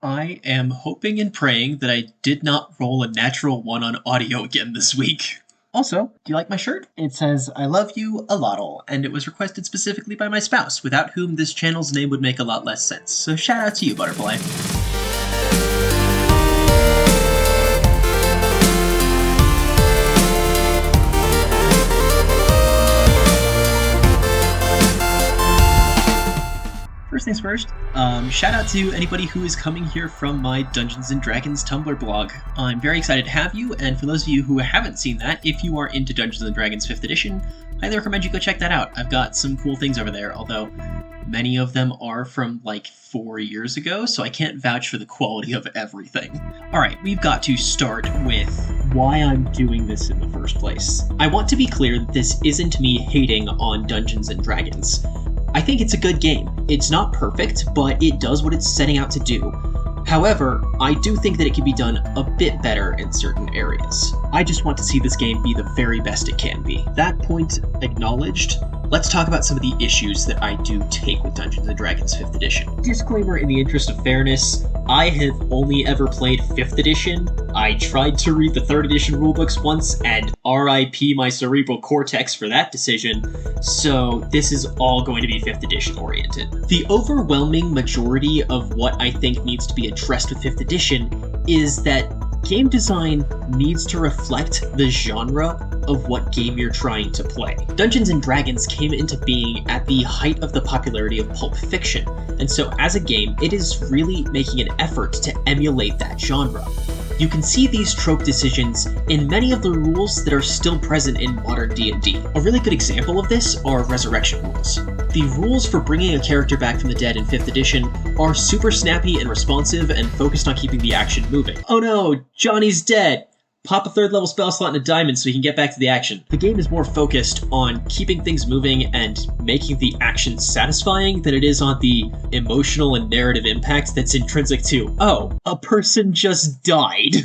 I am hoping and praying that I did not roll a natural 1 on audio again this week. Also, do you like my shirt? It says, I love you, a lotl, and it was requested specifically by my spouse, without whom this channel's name would make a lot less sense. So shout out to you, Butterfly. First things first, shout out to anybody who is coming here from my Dungeons & Dragons Tumblr blog. I'm very excited to have you, and for those of you who haven't seen that, if you are into Dungeons & Dragons 5th edition, I highly recommend you go check that out. I've got some cool things over there, although many of them are from like 4 years ago, so I can't vouch for the quality of everything. Alright, we've got to start with why I'm doing this in the first place. I want to be clear that this isn't me hating on Dungeons & Dragons. I think it's a good game. It's not perfect, but it does what it's setting out to do. However, I do think that it can be done a bit better in certain areas. I just want to see this game be the very best it can be. That point acknowledged, let's talk about some of the issues that I do take with Dungeons & Dragons 5th edition. Disclaimer in the interest of fairness, I have only ever played 5th edition. I tried to read the 3rd edition rulebooks once, and RIP my cerebral cortex for that decision, so this is all going to be 5th edition oriented. The overwhelming majority of what I think needs to be addressed with 5th edition is that game design needs to reflect the genre of what game you're trying to play. Dungeons & Dragons came into being at the height of the popularity of Pulp Fiction, and so as a game, it is really making an effort to emulate that genre. You can see these trope decisions in many of the rules that are still present in modern D&D. A really good example of this are resurrection rules. The rules for bringing a character back from the dead in 5th edition are super snappy and responsive and focused on keeping the action moving. Oh no, Johnny's dead! Pop a 3rd level spell slot and a diamond so we can get back to the action. The game is more focused on keeping things moving and making the action satisfying than it is on the emotional and narrative impact that's intrinsic to, oh, a person just died.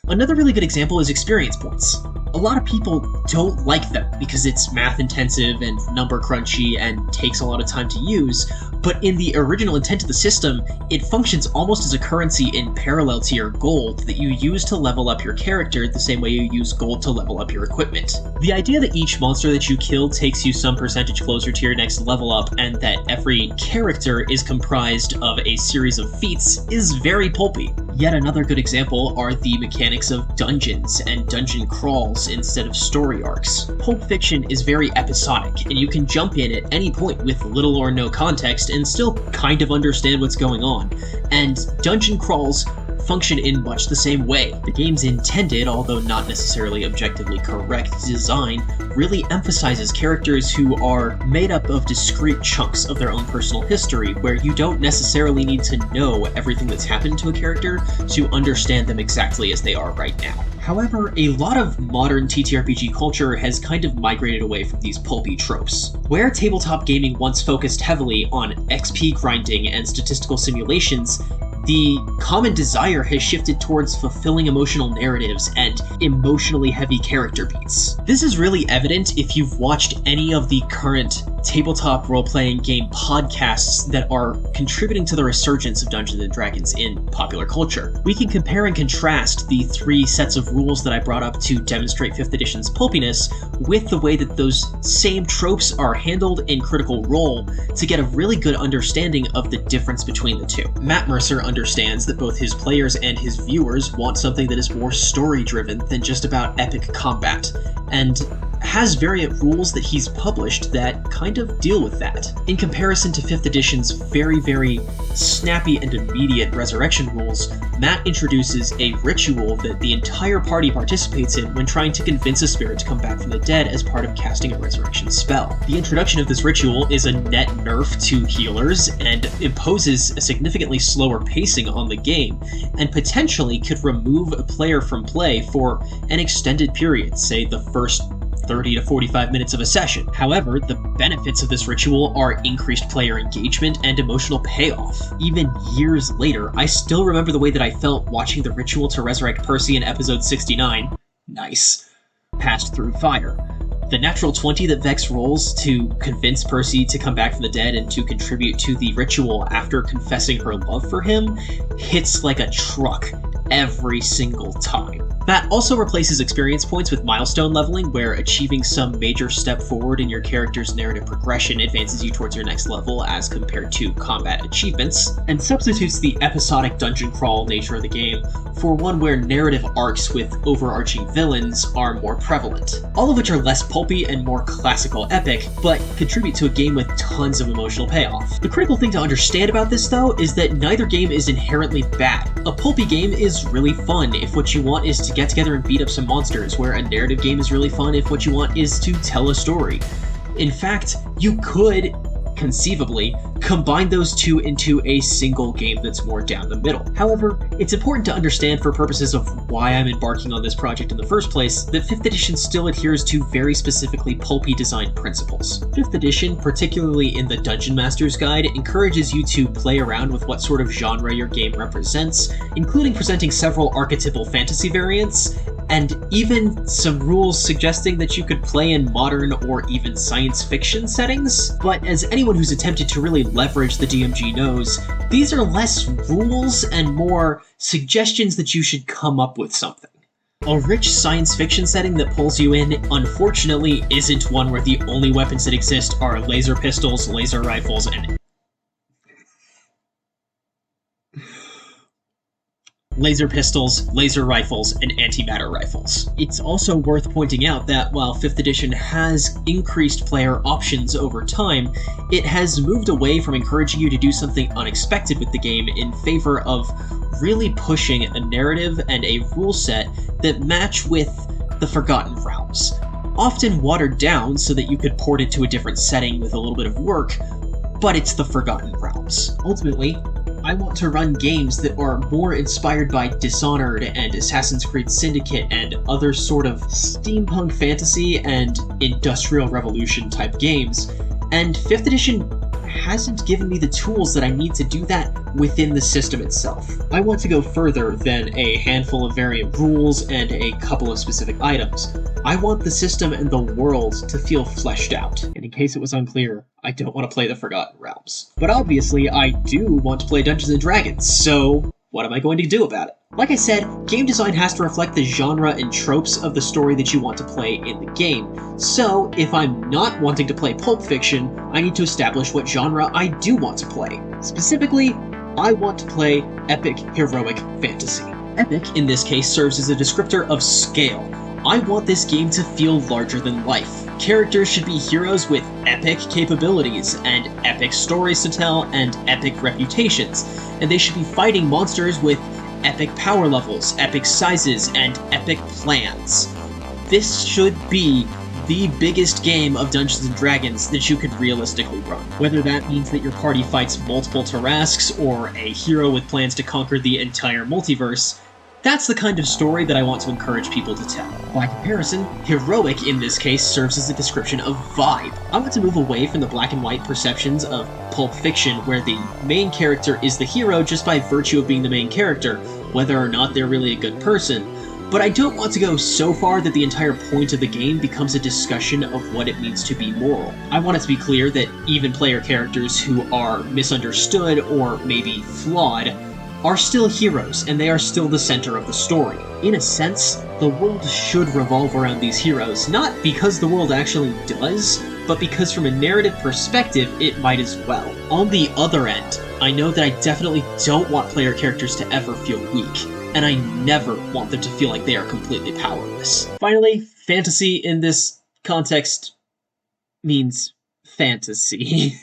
Another really good example is experience points. A lot of people don't like them because it's math intensive and number crunchy and takes a lot of time to use, but in the original intent of the system, it functions almost as a currency in parallel to your gold that you use to level up your character the same way you use gold to level up your equipment. The idea that each monster that you kill takes you some percentage closer to your next level up and that every character is comprised of a series of feats is very pulpy. Yet another good example are the mechanics of dungeons and dungeon crawls instead of story arcs. Pulp Fiction is very episodic, and you can jump in at any point with little or no context and still kind of understand what's going on. And dungeon crawls function in much the same way. The game's intended, although not necessarily objectively correct, design really emphasizes characters who are made up of discrete chunks of their own personal history, where you don't necessarily need to know everything that's happened to a character to understand them exactly as they are right now. However, a lot of modern TTRPG culture has kind of migrated away from these pulpy tropes. Where tabletop gaming once focused heavily on XP grinding and statistical simulations, the common desire has shifted towards fulfilling emotional narratives and emotionally heavy character beats. This is really evident if you've watched any of the current tabletop role-playing game podcasts that are contributing to the resurgence of Dungeons & Dragons in popular culture. We can compare and contrast the 3 sets of rules that I brought up to demonstrate 5th edition's pulpiness with the way that those same tropes are handled in Critical Role to get a really good understanding of the difference between the two. Matt Mercer understands that both his players and his viewers want something that is more story-driven than just about epic combat, and has variant rules that he's published that kind of deal with that. In comparison to 5th edition's very, very snappy and immediate resurrection rules, Matt introduces a ritual that the entire party participates in when trying to convince a spirit to come back from the dead as part of casting a resurrection spell. The introduction of this ritual is a net nerf to healers and imposes a significantly slower pacing on the game, and potentially could remove a player from play for an extended period, say the first 30 to 45 minutes of a session. However, the benefits of this ritual are increased player engagement and emotional payoff. Even years later, I still remember the way that I felt watching the ritual to resurrect Percy in episode 69. Nice. Passed through fire. The natural 20 that Vex rolls to convince Percy to come back from the dead and to contribute to the ritual after confessing her love for him hits like a truck every single time. That also replaces experience points with milestone leveling, where achieving some major step forward in your character's narrative progression advances you towards your next level as compared to combat achievements, and substitutes the episodic dungeon crawl nature of the game for one where narrative arcs with overarching villains are more prevalent. All of which are less pulpy and more classical epic, but contribute to a game with tons of emotional payoff. The critical thing to understand about this, though, is that neither game is inherently bad. A pulpy game is really fun if what you want is to get together and beat up some monsters, where a narrative game is really fun if what you want is to tell a story. In fact, you could, conceivably, combine those two into a single game that's more down the middle. However, it's important to understand for purposes of why I'm embarking on this project in the first place, that 5th edition still adheres to very specifically pulpy design principles. 5th edition, particularly in the Dungeon Master's Guide, encourages you to play around with what sort of genre your game represents, including presenting several archetypal fantasy variants, and even some rules suggesting that you could play in modern or even science fiction settings. But as anyone who's attempted to really leverage the DMG knows, these are less rules and more suggestions that you should come up with something. A rich science fiction setting that pulls you in, unfortunately, isn't one where the only weapons that exist are laser pistols, laser rifles, and antimatter rifles. It's also worth pointing out that while 5th edition has increased player options over time, it has moved away from encouraging you to do something unexpected with the game in favor of really pushing a narrative and a rule set that match with the Forgotten Realms. Often watered down so that you could port it to a different setting with a little bit of work, but it's the Forgotten Realms. Ultimately, I want to run games that are more inspired by Dishonored and Assassin's Creed Syndicate and other sort of steampunk fantasy and Industrial Revolution type games, and 5th edition hasn't given me the tools that I need to do that within the system itself. I want to go further than a handful of variant rules and a couple of specific items. I want the system and the world to feel fleshed out. And in case it was unclear, I don't want to play the Forgotten Realms. But obviously, I do want to play Dungeons and Dragons, so what am I going to do about it? Like I said, game design has to reflect the genre and tropes of the story that you want to play in the game. So, if I'm not wanting to play Pulp Fiction, I need to establish what genre I do want to play. Specifically, I want to play epic heroic fantasy. Epic, in this case, serves as a descriptor of scale. I want this game to feel larger than life. Characters should be heroes with epic capabilities, and epic stories to tell, and epic reputations, and they should be fighting monsters with epic power levels, epic sizes, and epic plans. This should be the biggest game of Dungeons & Dragons that you could realistically run. Whether that means that your party fights multiple Tarrasques, or a hero with plans to conquer the entire multiverse, that's the kind of story that I want to encourage people to tell. By comparison, heroic in this case serves as a description of vibe. I want to move away from the black and white perceptions of Pulp Fiction, where the main character is the hero just by virtue of being the main character, whether or not they're really a good person. But I don't want to go so far that the entire point of the game becomes a discussion of what it means to be moral. I want it to be clear that even player characters who are misunderstood or maybe flawed are still heroes, and they are still the center of the story. In a sense, the world should revolve around these heroes, not because the world actually does, but because from a narrative perspective, it might as well. On the other end, I know that I definitely don't want player characters to ever feel weak, and I never want them to feel like they are completely powerless. Finally, fantasy in this context means fantasy.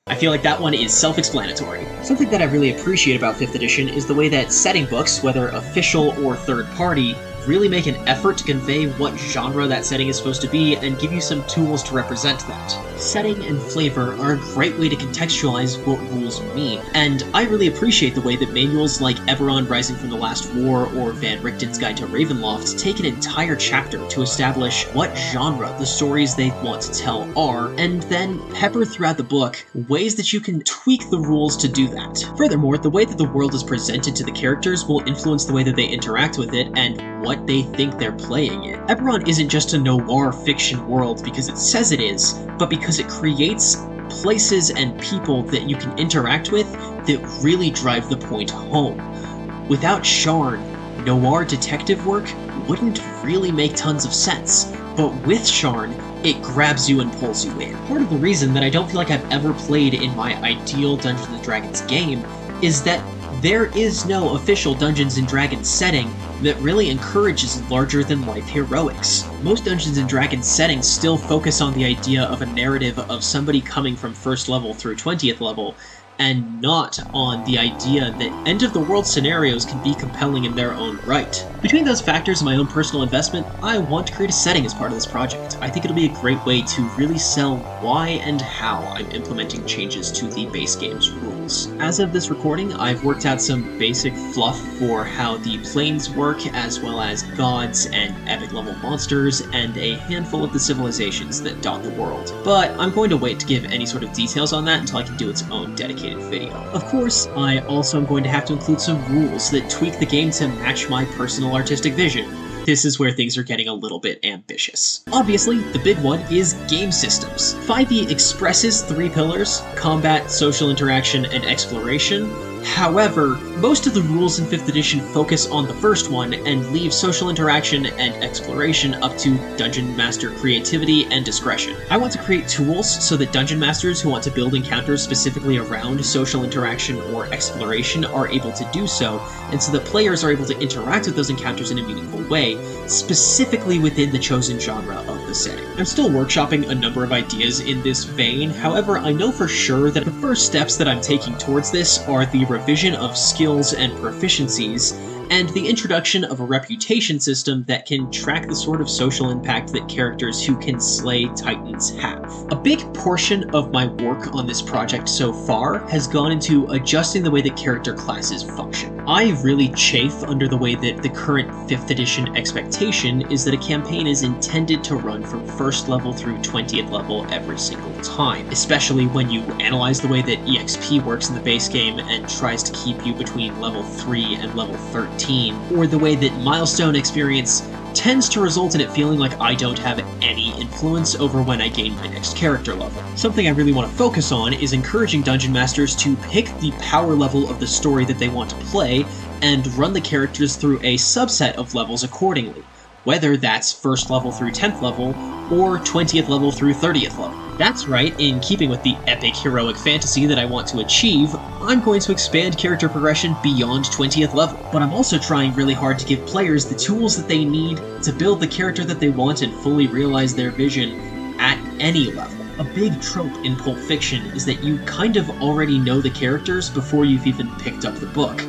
I feel like that one is self-explanatory. Something that I really appreciate about 5th edition is the way that setting books, whether official or third-party, really make an effort to convey what genre that setting is supposed to be and give you some tools to represent that. Setting and flavor are a great way to contextualize what rules mean, and I really appreciate the way that manuals like Eberron Rising from the Last War or Van Richten's Guide to Ravenloft take an entire chapter to establish what genre the stories they want to tell are, and then pepper throughout the book ways that you can tweak the rules to do that. Furthermore, the way that the world is presented to the characters will influence the way that they interact with it and what they think they're playing in. Eberron isn't just a noir fiction world because it says it is, but because it creates places and people that you can interact with that really drive the point home. Without Sharn, noir detective work wouldn't really make tons of sense, but with Sharn, it grabs you and pulls you in. Part of the reason that I don't feel like I've ever played in my ideal Dungeons & Dragons game is that there is no official Dungeons & Dragons setting that really encourages larger-than-life heroics. Most Dungeons & Dragons settings still focus on the idea of a narrative of somebody coming from 1st level through 20th level, and not on the idea that end-of-the-world scenarios can be compelling in their own right. Between those factors and my own personal investment, I want to create a setting as part of this project. I think it'll be a great way to really sell why and how I'm implementing changes to the base game's rules. As of this recording, I've worked out some basic fluff for how the planes work, as well as gods and epic-level monsters, and a handful of the civilizations that dot the world. But I'm going to wait to give any sort of details on that until I can do its own dedicated video. Of course, I also am going to have to include some rules that tweak the game to match my personal artistic vision. This is where things are getting a little bit ambitious. Obviously, the big one is game systems. 5e expresses 3 pillars: combat, social interaction, and exploration. However, most of the rules in 5th edition focus on the first one and leave social interaction and exploration up to Dungeon Master creativity and discretion. I want to create tools so that Dungeon Masters who want to build encounters specifically around social interaction or exploration are able to do so, and so that players are able to interact with those encounters in a meaningful way, specifically within the chosen genre of the setting. I'm still workshopping a number of ideas in this vein, however, I know for sure that the first steps that I'm taking towards this are the revision of skills and proficiencies, and the introduction of a reputation system that can track the sort of social impact that characters who can slay titans have. A big portion of my work on this project so far has gone into adjusting the way that character classes function. I really chafe under the way that the current 5th edition expectation is that a campaign is intended to run from 1st level through 20th level every single time, especially when you analyze the way that EXP works in the base game and tries to keep you between level 3 and level 13, or the way that milestone experience tends to result in it feeling like I don't have any influence over when I gain my next character level. Something I really want to focus on is encouraging Dungeon Masters to pick the power level of the story that they want to play and run the characters through a subset of levels accordingly, whether that's 1st level through 10th level or 20th level through 30th level. That's right, in keeping with the epic heroic fantasy that I want to achieve, I'm going to expand character progression beyond 20th level. But I'm also trying really hard to give players the tools that they need to build the character that they want and fully realize their vision at any level. A big trope in Pulp Fiction is that you kind of already know the characters before you've even picked up the book.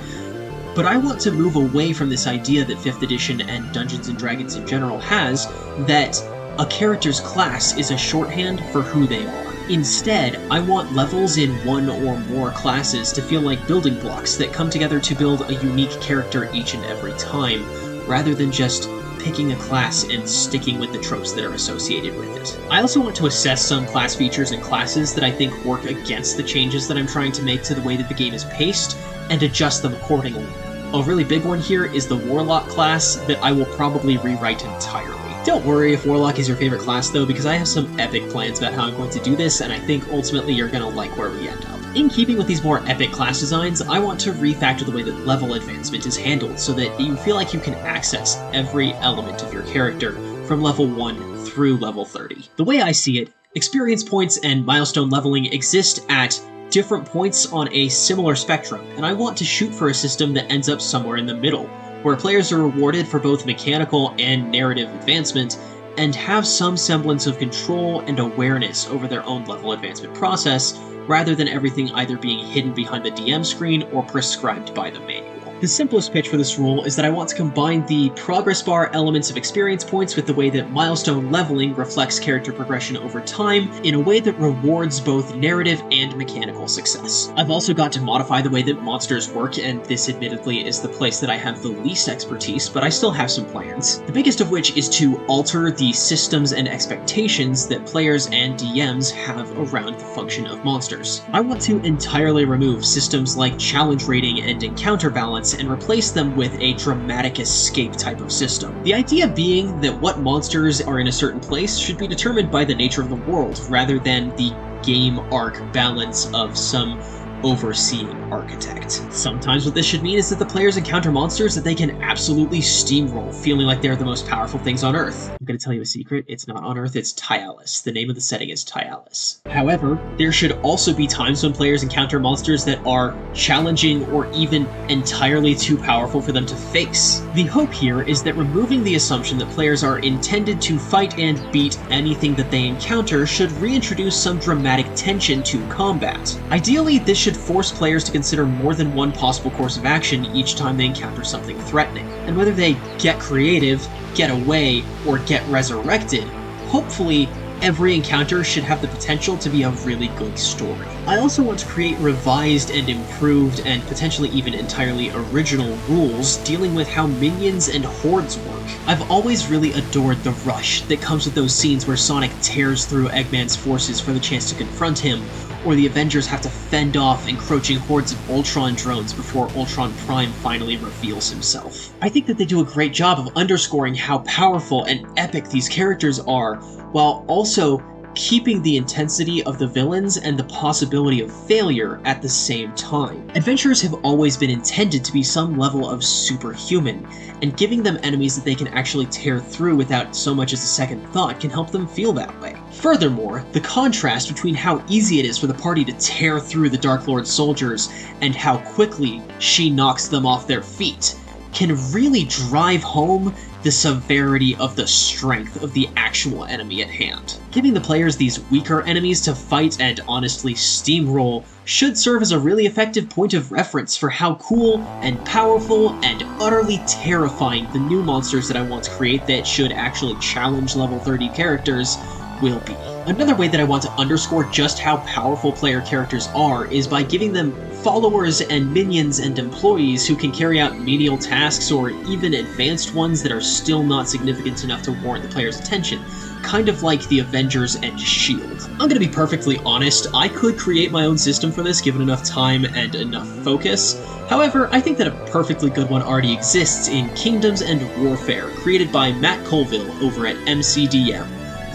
But I want to move away from this idea that 5th edition and Dungeons & Dragons in general has, that a character's class is a shorthand for who they are. Instead, I want levels in one or more classes to feel like building blocks that come together to build a unique character each and every time, rather than just picking a class and sticking with the tropes that are associated with it. I also want to assess some class features and classes that I think work against the changes that I'm trying to make to the way that the game is paced, and adjust them accordingly. A really big one here is the Warlock class that I will probably rewrite entirely. Don't worry if Warlock is your favorite class though, because I have some epic plans about how I'm going to do this, and I think ultimately you're going to like where we end up. In keeping with these more epic class designs, I want to refactor the way that level advancement is handled so that you feel like you can access every element of your character from level 1 through level 30. The way I see it, experience points and milestone leveling exist at different points on a similar spectrum, and I want to shoot for a system that ends up somewhere in the middle, where players are rewarded for both mechanical and narrative advancement, and have some semblance of control and awareness over their own level advancement process, rather than everything either being hidden behind the DM screen or prescribed by the manual. The simplest pitch for this rule is that I want to combine the progress bar elements of experience points with the way that milestone leveling reflects character progression over time in a way that rewards both narrative and mechanical success. I've also got to modify the way that monsters work, and this admittedly is the place that I have the least expertise, but I still have some plans. The biggest of which is to alter the systems and expectations that players and DMs have around the function of monsters. I want to entirely remove systems like challenge rating and encounter balance elements and replace them with a dramatic escape type of system. The idea being that what monsters are in a certain place should be determined by the nature of the world, rather than the game arc balance of some overseeing architect. Sometimes what this should mean is that the players encounter monsters that they can absolutely steamroll, feeling like they're the most powerful things on Earth. I'm gonna tell you a secret, it's not on Earth, it's Tyalis. The name of the setting is Tyalis. However, there should also be times when players encounter monsters that are challenging or even entirely too powerful for them to face. The hope here is that removing the assumption that players are intended to fight and beat anything that they encounter should reintroduce some dramatic tension to combat. Ideally, this should force players to consider more than one possible course of action each time they encounter something threatening. And whether they get creative, get away, or get resurrected, hopefully every encounter should have the potential to be a really good story. I also want to create revised and improved and potentially even entirely original rules dealing with how minions and hordes work. I've always really adored the rush that comes with those scenes where Sonic tears through Eggman's forces for the chance to confront him, or the Avengers have to fend off encroaching hordes of Ultron drones before Ultron Prime finally reveals himself. I think that they do a great job of underscoring how powerful and epic these characters are, while also keeping the intensity of the villains and the possibility of failure at the same time. Adventurers have always been intended to be some level of superhuman, and giving them enemies that they can actually tear through without so much as a second thought can help them feel that way. Furthermore, the contrast between how easy it is for the party to tear through the Dark Lord's soldiers and how quickly she knocks them off their feet can really drive home the severity of the strength of the actual enemy at hand. Giving the players these weaker enemies to fight and honestly steamroll should serve as a really effective point of reference for how cool and powerful and utterly terrifying the new monsters that I want to create that should actually challenge level 30 characters will be. Another way that I want to underscore just how powerful player characters are is by giving them followers and minions and employees who can carry out menial tasks or even advanced ones that are still not significant enough to warrant the player's attention, kind of like the Avengers and S.H.I.E.L.D. I'm gonna be perfectly honest, I could create my own system for this given enough time and enough focus. However, I think that a perfectly good one already exists in Kingdoms and Warfare, created by Matt Colville over at MCDM.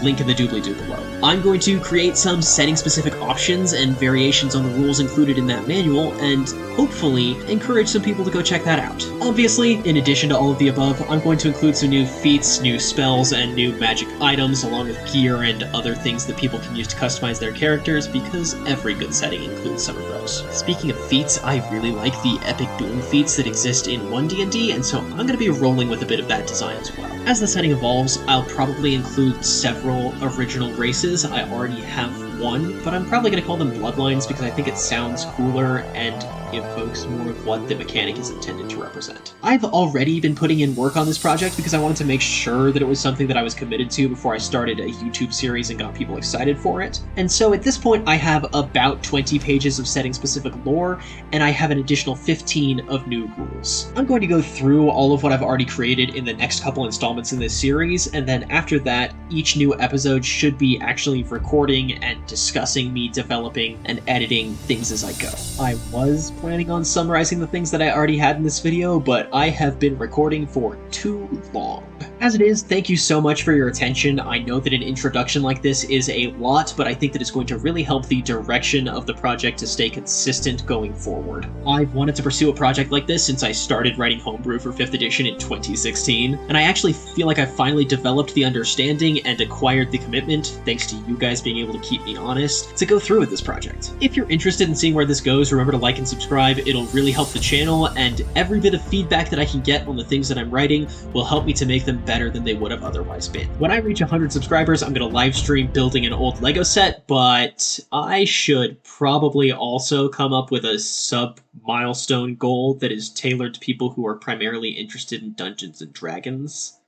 Link in the doobly-doo below. I'm going to create some setting-specific options and variations on the rules included in that manual, and hopefully encourage some people to go check that out. Obviously, in addition to all of the above, I'm going to include some new feats, new spells, and new magic items, along with gear and other things that people can use to customize their characters, because every good setting includes some of those. Speaking of feats, I really like the epic boon feats that exist in 1D&D, and so I'm going to be rolling with a bit of that design as well. As the setting evolves, I'll probably include several original races. I already have one, but I'm probably going to call them Bloodlines because I think it sounds cooler and evokes more of what the mechanic is intended to represent. I've already been putting in work on this project because I wanted to make sure that it was something that I was committed to before I started a YouTube series and got people excited for it. And so at this point I have about 20 pages of setting-specific lore, and I have an additional 15 of new rules. I'm going to go through all of what I've already created in the next couple installments in this series, and then after that, each new episode should be actually recording and discussing me developing and editing things as I go. I was planning on summarizing the things that I already had in this video, but I have been recording for too long. As it is, thank you so much for your attention. I know that an introduction like this is a lot, but I think that it's going to really help the direction of the project to stay consistent going forward. I've wanted to pursue a project like this since I started writing Homebrew for 5th edition in 2016, and I actually feel like I finally developed the understanding and acquired the commitment, thanks to you guys being able to keep me honest, to go through with this project. If you're interested in seeing where this goes, remember to like and subscribe. It'll really help the channel, and every bit of feedback that I can get on the things that I'm writing will help me to make them better than they would have otherwise been. When I reach 100 subscribers, I'm going to live stream building an old Lego set, but I should probably also come up with a sub-milestone goal that is tailored to people who are primarily interested in Dungeons and Dragons.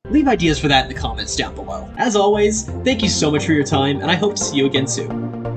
Leave ideas for that in the comments down below. As always, thank you so much for your time, and I hope to see you again soon.